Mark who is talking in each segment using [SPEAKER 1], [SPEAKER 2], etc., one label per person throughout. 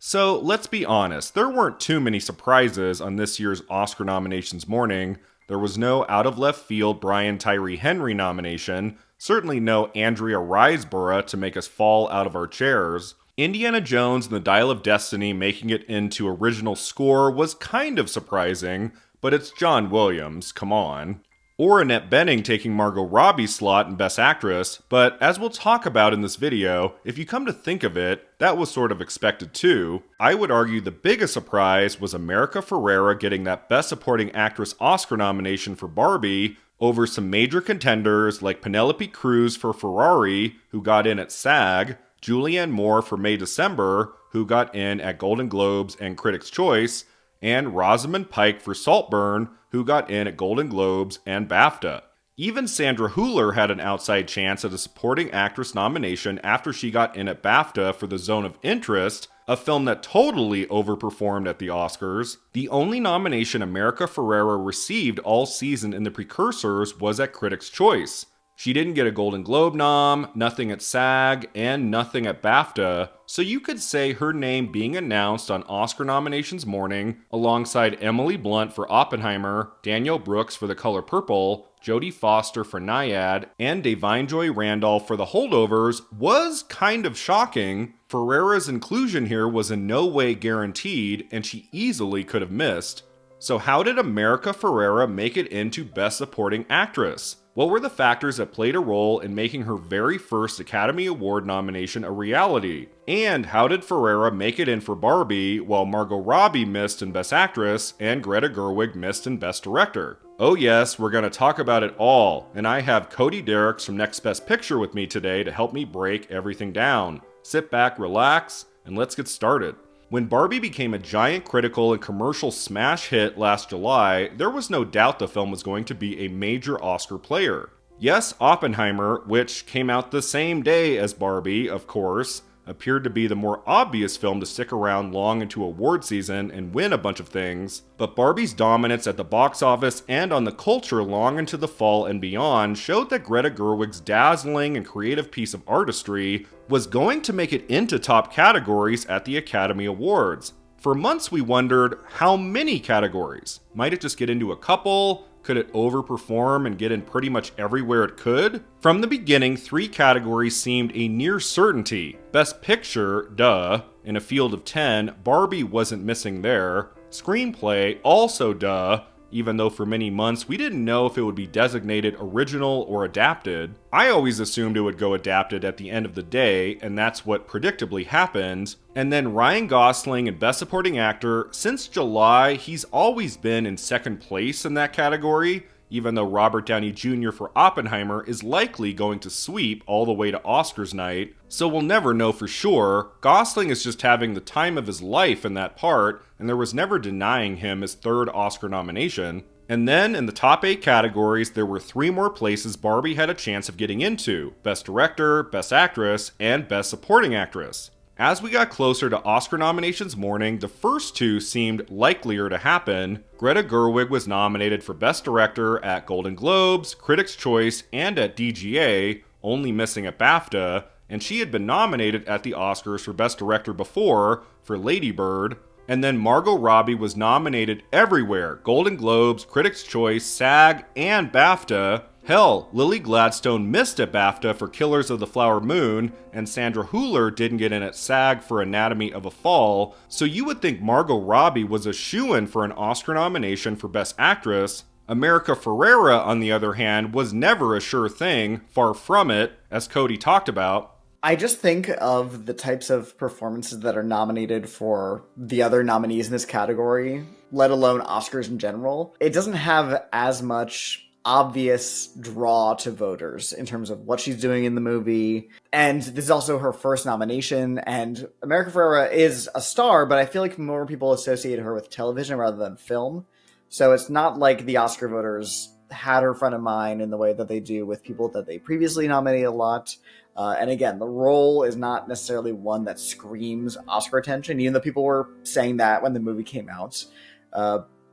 [SPEAKER 1] So let's be honest, there weren't too many surprises on this year's Oscar nominations morning. There was no out of left field Brian Tyree Henry nomination, certainly no Andrea Riseborough to make us fall out of our chairs. Indiana Jones and the Dial of Destiny making it into original score was kind of surprising, but it's John Williams, come on. Or Annette Bening taking Margot Robbie's slot in Best Actress, but as we'll talk about in this video, if you come to think of it, that was sort of expected too. I would argue the biggest surprise was America Ferrera getting that Best Supporting Actress Oscar nomination for Barbie over some major contenders like Penelope Cruz for Ferrari, who got in at SAG, Julianne Moore for May December, who got in at Golden Globes and Critics' Choice, and Rosamund Pike for Saltburn, who got in at Golden Globes and BAFTA. Even Sandra Hüller had an outside chance at a supporting actress nomination after she got in at BAFTA for The Zone of Interest, a film that totally overperformed at the Oscars. The only nomination America Ferrera received all season in the precursors was at Critics' Choice. She didn't get a Golden Globe nom, nothing at SAG, and nothing at BAFTA, so you could say her name being announced on Oscar nominations morning, alongside Emily Blunt for Oppenheimer, Danielle Brooks for The Color Purple, Jodie Foster for Nyad, and Da'Vine Joy Randolph for The Holdovers, was kind of shocking. Ferrera's inclusion here was in no way guaranteed, and she easily could have missed. So how did America Ferrera make it into Best Supporting Actress? What were the factors that played a role in making her very first Academy Award nomination a reality? And how did Ferrera make it in for Barbie while Margot Robbie missed in Best Actress and Greta Gerwig missed in Best Director? Oh yes, we're going to talk about it all, and I have CODY DERICKS from Next Best Picture with me today to help me break everything down. Sit back, relax, and let's get started. When Barbie became a giant critical and commercial smash hit last July, there was no doubt the film was going to be a major Oscar player. Yes, Oppenheimer, which came out the same day as Barbie, of course, appeared to be the more obvious film to stick around long into award season and win a bunch of things, but Barbie's dominance at the box office and on the culture long into the fall and beyond showed that Greta Gerwig's dazzling and creative piece of artistry was going to make it into top categories at the Academy Awards. For months we wondered, how many categories? Might it just get into a couple? Could it overperform and get in pretty much everywhere it could? From the beginning, 3 categories seemed a near certainty. Best Picture, duh. In a field of 10, Barbie wasn't missing there. Screenplay, also duh. Even though for many months we didn't know if it would be designated original or adapted. I always assumed it would go adapted at the end of the day, and that's what predictably happened. And then Ryan Gosling in Best Supporting Actor, since July, he's always been in second place in that category, even though Robert Downey Jr. for Oppenheimer is likely going to sweep all the way to Oscars night, so we'll never know for sure. Gosling is just having the time of his life in that part, and there was never denying him his 3rd Oscar nomination. And then in the top 8 categories, there were 3 more places Barbie had a chance of getting into: Best Director, Best Actress, and Best Supporting Actress. As we got closer to Oscar nominations morning, the first 2 seemed likelier to happen. Greta Gerwig was nominated for Best Director at Golden Globes, Critics' Choice, and at DGA, only missing at BAFTA, and she had been nominated at the Oscars for Best Director before, for Lady Bird. And then Margot Robbie was nominated everywhere: Golden Globes, Critics' Choice, SAG, and BAFTA. Hell, Lily Gladstone missed at BAFTA for Killers of the Flower Moon, and Sandra Hüller didn't get in at SAG for Anatomy of a Fall, so you would think Margot Robbie was a shoo-in for an Oscar nomination for Best Actress. America Ferrera, on the other hand, was never a sure thing, far from it, as CODY talked about.
[SPEAKER 2] I just think of the types of performances that are nominated for the other nominees in this category, let alone Oscars in general. It doesn't have as much obvious draw to voters in terms of what she's doing in the movie. And this is also her first nomination, and America Ferrera is a star, but I feel like more people associate her with television rather than film. So it's not like the Oscar voters had her front of mind in the way that they do with people that they previously nominated a lot. And again, the role is not necessarily one that screams Oscar attention, even though people were saying that when the movie came out.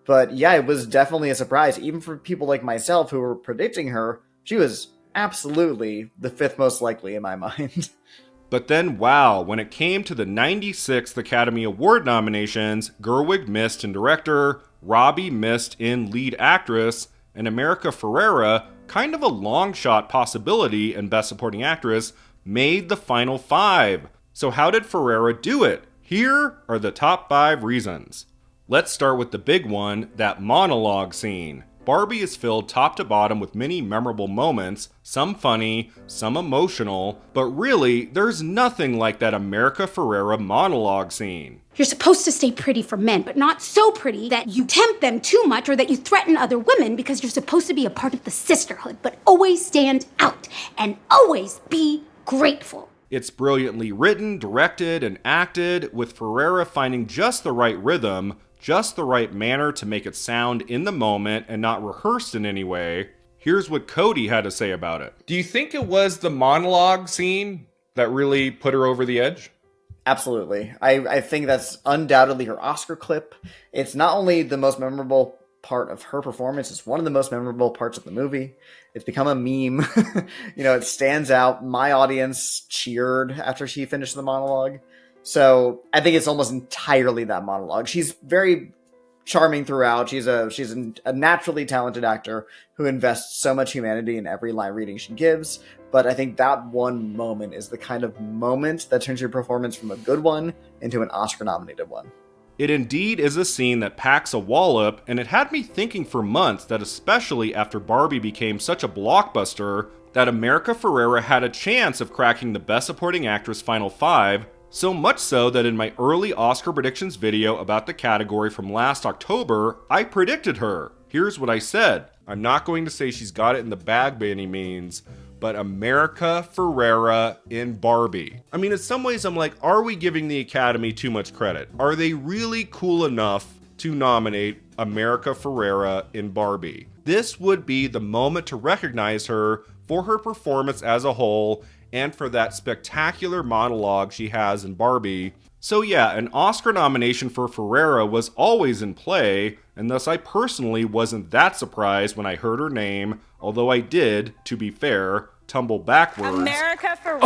[SPEAKER 2] But yeah, it was definitely a surprise. Even for people like myself who were predicting her, she was absolutely the 5th most likely in my mind.
[SPEAKER 1] But then, wow, when it came to the 96th Academy Award nominations, Gerwig missed in director, Robbie missed in lead actress, and America Ferrera, kind of a long shot possibility in Best Supporting Actress, made the final 5. So how did Ferrera do it? Here are the top 5 reasons. Let's start with the big one, that monologue scene. Barbie is filled top to bottom with many memorable moments, some funny, some emotional, but really, there's nothing like that America Ferrera monologue scene.
[SPEAKER 3] You're supposed to stay pretty for men, but not so pretty that you tempt them too much or that you threaten other women, because you're supposed to be a part of the sisterhood, but always stand out and always be grateful.
[SPEAKER 1] It's brilliantly written, directed, and acted, with Ferrera finding just the right rhythm, just the right manner to make it sound in the moment and not rehearsed in any way. Here's what CODY had to say about it. Do you think it was the monologue scene that really put her over the edge?
[SPEAKER 2] Absolutely. I think that's undoubtedly her Oscar clip. It's not only the most memorable part of her performance, it's one of the most memorable parts of the movie. It's become a meme. It stands out. My audience cheered after she finished the monologue. So I think it's almost entirely that monologue. She's very charming throughout. She's a naturally talented actor who invests so much humanity in every line reading she gives. But I think that one moment is the kind of moment that turns your performance from a good one into an Oscar-nominated one.
[SPEAKER 1] It indeed is a scene that packs a wallop, and it had me thinking for months that especially after Barbie became such a blockbuster, that America Ferrera had a chance of cracking the Best Supporting Actress Final 5, so much so that in my early Oscar predictions video about the category from last October, I predicted her. Here's what I said. I'm not going to say she's got it in the bag by any means, but America Ferrera in Barbie. I mean, in some ways I'm like, are we giving the Academy too much credit? Are they really cool enough to nominate America Ferrera in Barbie? This would be the moment to recognize her for her performance as a whole and for that spectacular monologue she has in Barbie. So yeah, an Oscar nomination for Ferrera was always in play, and thus I personally wasn't that surprised when I heard her name, although I did, to be fair, tumble backwards.
[SPEAKER 4] America Ferrera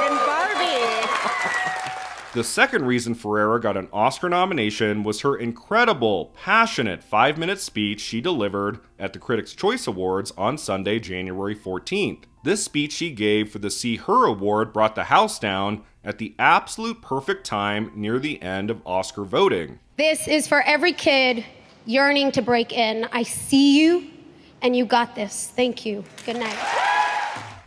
[SPEAKER 4] in Barbie.
[SPEAKER 1] The second reason Ferrera got an Oscar nomination was her incredible, passionate 5-minute speech she delivered at the Critics' Choice Awards on Sunday, January 14th. This speech she gave for the See Her Award brought the house down at the absolute perfect time near the end of Oscar voting.
[SPEAKER 5] This is for every kid yearning to break in. I see you, and you got this. Thank you. Good night.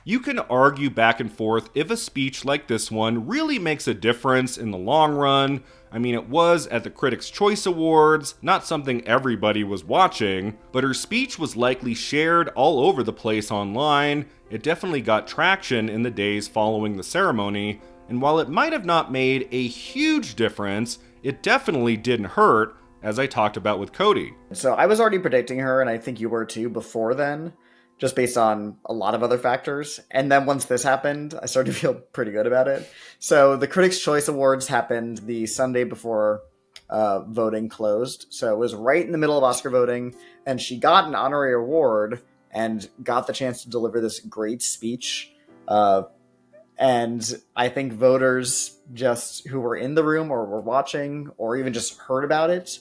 [SPEAKER 1] You can argue back and forth if a speech like this one really makes a difference in the long run. I mean, it was at the Critics' Choice Awards, not something everybody was watching, but her speech was likely shared all over the place online. It definitely got traction in the days following the ceremony, and while it might have not made a huge difference, it definitely didn't hurt, as I talked about with CODY.
[SPEAKER 2] So I was already predicting her, and I think you were too before then, just based on a lot of other factors. And then once this happened, I started to feel pretty good about it. So the Critics' Choice Awards happened the Sunday before voting closed. So it was right in the middle of Oscar voting, and she got an honorary award and got the chance to deliver this great speech. And I think voters just who were in the room or were watching or even just heard about it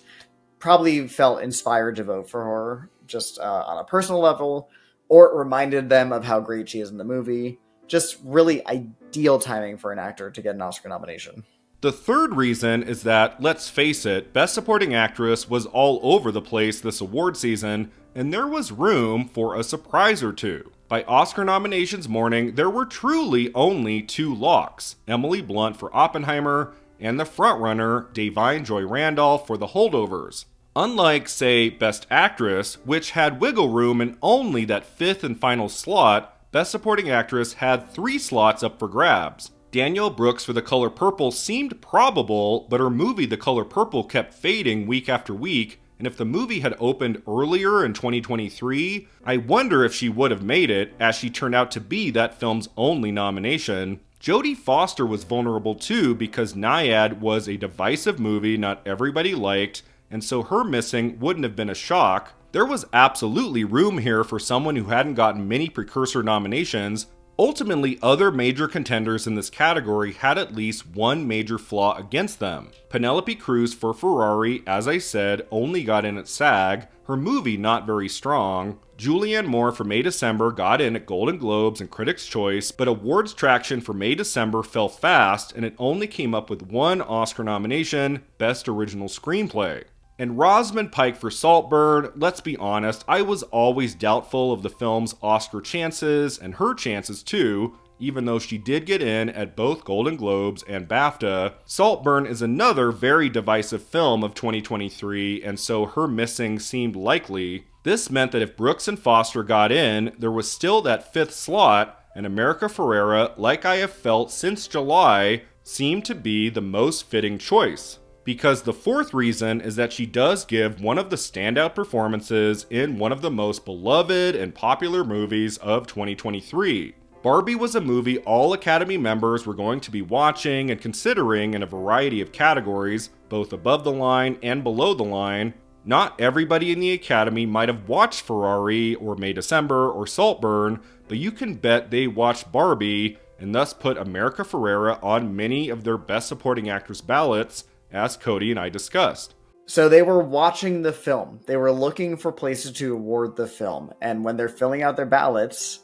[SPEAKER 2] probably felt inspired to vote for her just on a personal level, or it reminded them of how great she is in the movie. Just really ideal timing for an actor to get an Oscar nomination.
[SPEAKER 1] The third reason is that, let's face it, Best Supporting Actress was all over the place this award season, and there was room for a surprise or two. By Oscar nominations morning, there were truly only 2 locks, Emily Blunt for Oppenheimer, and the frontrunner, Da'Vine Joy Randolph for The Holdovers. Unlike, say, Best Actress, which had wiggle room in only that 5th and final slot, Best Supporting Actress had 3 slots up for grabs. Danielle Brooks for The Color Purple seemed probable, but her movie The Color Purple kept fading week after week, and if the movie had opened earlier in 2023, I wonder if she would have made it, as she turned out to be that film's only nomination. Jodie Foster was vulnerable too, because Nyad was a divisive movie not everybody liked, and so her missing wouldn't have been a shock. There was absolutely room here for someone who hadn't gotten many precursor nominations, Ultimately, other major contenders in this category had at least one major flaw against them. Penelope Cruz for Ferrari, as I said, only got in at SAG, her movie not very strong. Julianne Moore for May December got in at Golden Globes and Critics' Choice, but awards traction for May December fell fast, and it only came up with one Oscar nomination, Best Original Screenplay. And Rosamund Pike for Saltburn, let's be honest, I was always doubtful of the film's Oscar chances, and her chances too, even though she did get in at both Golden Globes and BAFTA. Saltburn is another very divisive film of 2023, and so her missing seemed likely. This meant that if Brooks and Foster got in, there was still that fifth slot, and America Ferrera, like I have felt since July, seemed to be the most fitting choice. Because the fourth reason is that she does give one of the standout performances in one of the most beloved and popular movies of 2023. Barbie was a movie all Academy members were going to be watching and considering in a variety of categories, both above the line and below the line. Not everybody in the Academy might have watched Ferrari or May December or Saltburn, but you can bet they watched Barbie and thus put America Ferrera on many of their Best Supporting Actress ballots, as Cody and I discussed.
[SPEAKER 2] So they were watching the film. They were looking for places to award the film. And when they're filling out their ballots,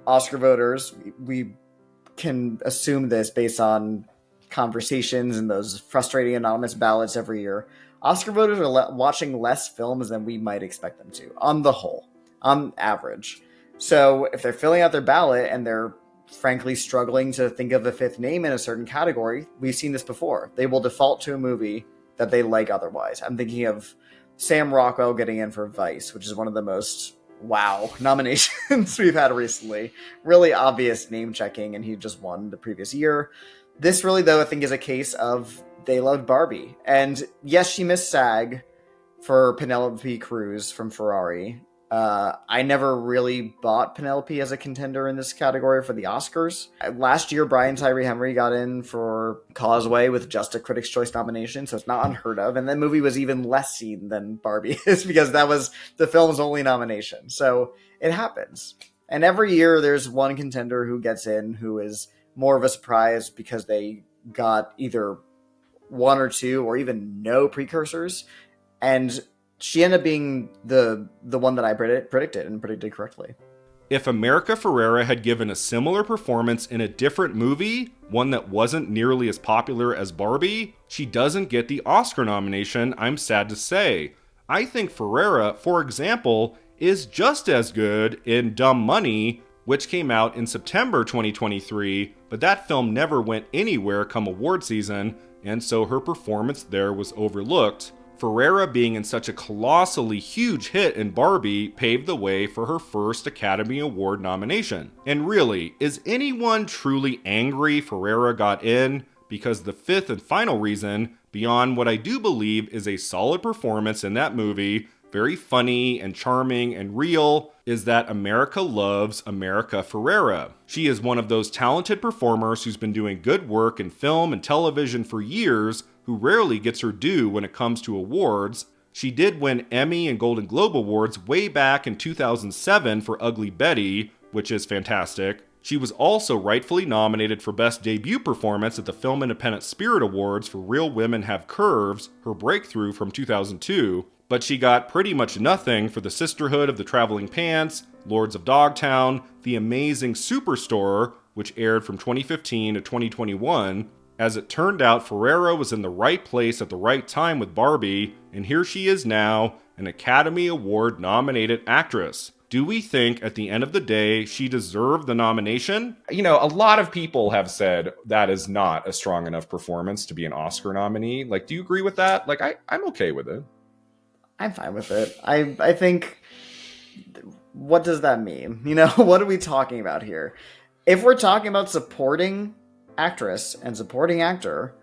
[SPEAKER 2] Oscar voters, we can assume this based on conversations and those frustrating anonymous ballots every year, Oscar voters are watching less films than we might expect them to, on the whole, on average. So if they're filling out their ballot and they're frankly struggling to think of a fifth name in a certain category, we've seen this before. They will default to a movie that they like otherwise. I'm thinking of Sam Rockwell getting in for Vice, which is one of the most wow nominations we've had recently. Really obvious name checking, and he just won the previous year. This really, though, I think is a case of they loved Barbie. And yes, she missed SAG for Penelope Cruz from Ferrari. I never really bought Penelope as a contender in this category for the Oscars. Last year, Brian Tyree Henry got in for Causeway with just a Critics' Choice nomination, so it's not unheard of. And that movie was even less seen than Barbie is because that was the film's only nomination. So it happens. And every year there's one contender who gets in who is more of a surprise because they got either one or two or even no precursors. And she ended up being the one that I predicted correctly.
[SPEAKER 1] If America Ferrera had given a similar performance in a different movie, one that wasn't nearly as popular as Barbie, she doesn't get the Oscar nomination, I'm sad to say. I think Ferrera, for example, is just as good in Dumb Money, which came out in September 2023, but that film never went anywhere come award season, and so her performance there was overlooked. Ferrera being in such a colossally huge hit in Barbie paved the way for her first Academy Award nomination. And really, is anyone truly angry Ferrera got in? Because the fifth and final reason, beyond what I do believe is a solid performance in that movie, very funny and charming and real, is that America loves America Ferrera. She is one of those talented performers who's been doing good work in film and television for years, who rarely gets her due when it comes to awards. She did win Emmy and Golden Globe Awards way back in 2007 for Ugly Betty, which is fantastic. She was also rightfully nominated for Best Debut Performance at the Film Independent Spirit Awards for Real Women Have Curves, her breakthrough from 2002, but she got pretty much nothing for The Sisterhood of the Traveling Pants, Lords of Dogtown, The Amazing Superstore, which aired from 2015 to 2021. As it turned out, Ferrera was in the right place at the right time with Barbie, and here she is now, an Academy Award nominated actress. Do we think at the end of the day she deserved the nomination?
[SPEAKER 6] You know, a lot of people have said that is not a strong enough performance to be an Oscar nominee. Like, do you agree with that? Like, I'm okay with it.
[SPEAKER 2] I'm fine with it. I think, what does that mean? You know, what are we talking about here? If we're talking about supporting actress and supporting actor,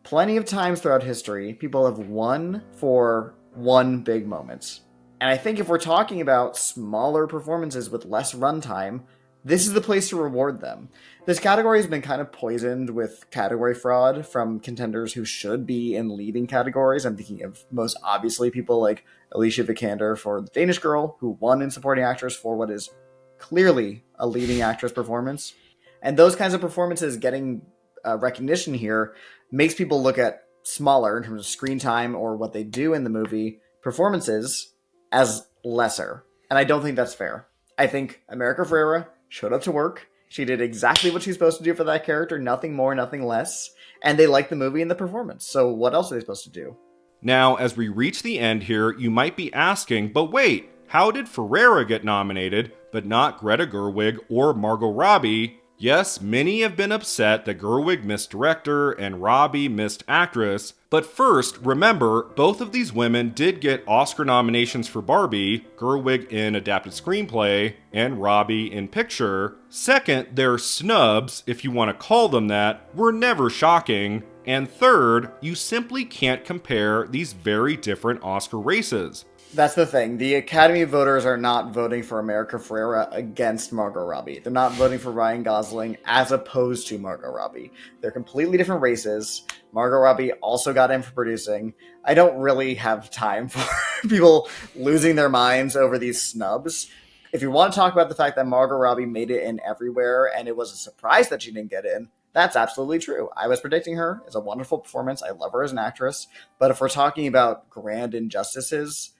[SPEAKER 2] plenty of times throughout history, people have won for one big moment. And I think if we're talking about smaller performances with less runtime, this is the place to reward them. This category has been kind of poisoned with category fraud from contenders who should be in leading categories. I'm thinking of most obviously people like Alicia Vikander for The Danish Girl, who won in supporting actress for what is clearly a leading actress performance. And those kinds of performances getting recognition here makes people look at smaller in terms of screen time or what they do in the movie performances as lesser. And I don't think that's fair. I think America Ferrera showed up to work. She did exactly what she's supposed to do for that character, nothing more, nothing less. And they liked the movie and the performance. So what else are they supposed to do?
[SPEAKER 1] Now, as we reach the end here, you might be asking, but wait, how did Ferrera get nominated, but not Greta Gerwig or Margot Robbie? Yes, many have been upset that Gerwig missed director and Robbie missed actress, but first, remember, both of these women did get Oscar nominations for Barbie, Gerwig in adapted screenplay, and Robbie in picture. Second, their snubs, if you want to call them that, were never shocking. And third, you simply can't compare these very different Oscar races.
[SPEAKER 2] That's the thing. The Academy voters are not voting for America Ferrera against Margot Robbie. They're not voting for Ryan Gosling as opposed to Margot Robbie. They're completely different races. Margot Robbie also got in for producing. I don't really have time for people losing their minds over these snubs. If you want to talk about the fact that Margot Robbie made it in everywhere and it was a surprise that she didn't get in, that's absolutely true. I was predicting her. It's a wonderful performance. I love her as an actress. But if we're talking about grand injustices,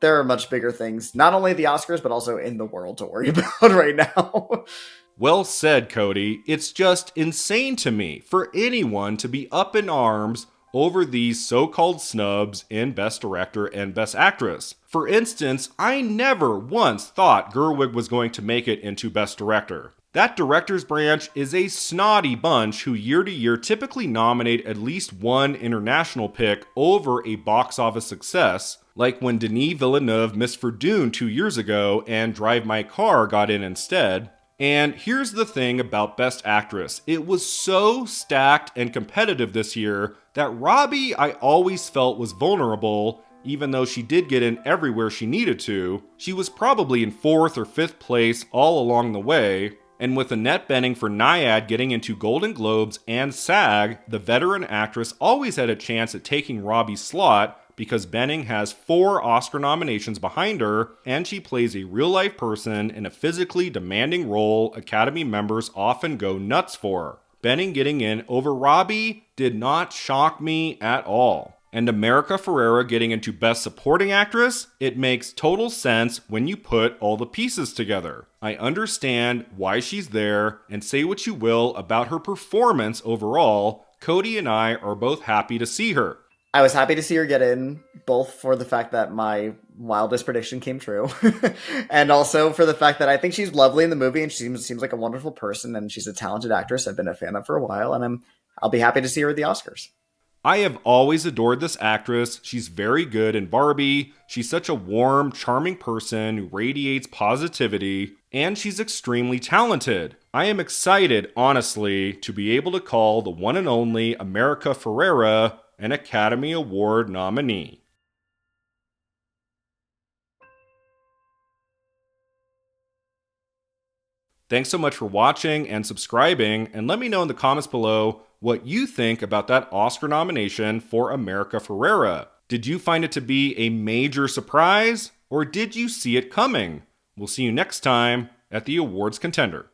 [SPEAKER 2] there are much bigger things, not only at the Oscars, but also in the world to worry about right now.
[SPEAKER 1] Well said, Cody. It's just insane to me for anyone to be up in arms over these so-called snubs in Best Director and Best Actress. For instance, I never once thought Gerwig was going to make it into Best Director. That director's branch is a snotty bunch who year to year typically nominate at least one international pick over a box office success, like when Denis Villeneuve missed for Dune 2 years ago and Drive My Car got in instead. And here's the thing about Best Actress. It was so stacked and competitive this year that Robbie I always felt was vulnerable, even though she did get in everywhere she needed to. She was probably in 4th or 5th place all along the way. And with Annette Bening for Nyad getting into Golden Globes and SAG, the veteran actress always had a chance at taking Robbie's slot because Bening has 4 Oscar nominations behind her, and she plays a real-life person in a physically demanding role Academy members often go nuts for. Bening getting in over Robbie did not shock me at all. And America Ferrera getting into Best Supporting Actress, it makes total sense when you put all the pieces together. I understand why she's there, and say what you will about her performance overall, Cody and I are both happy to see her.
[SPEAKER 2] I was happy to see her get in, both for the fact that my wildest prediction came true, and also for the fact that I think she's lovely in the movie, and she seems like a wonderful person, and she's a talented actress I've been a fan of for a while, and I'll be happy to see her at the Oscars.
[SPEAKER 1] I have always adored this actress. She's very good in Barbie. She's such a warm, charming person who radiates positivity, and she's extremely talented. I am excited, honestly, to be able to call the one and only America Ferrera an Academy Award nominee. Thanks so much for watching and subscribing, and let me know in the comments below what you think about that Oscar nomination for America Ferrera. Did you find it to be a major surprise, or did you see it coming? We'll see you next time at the Awards Contender.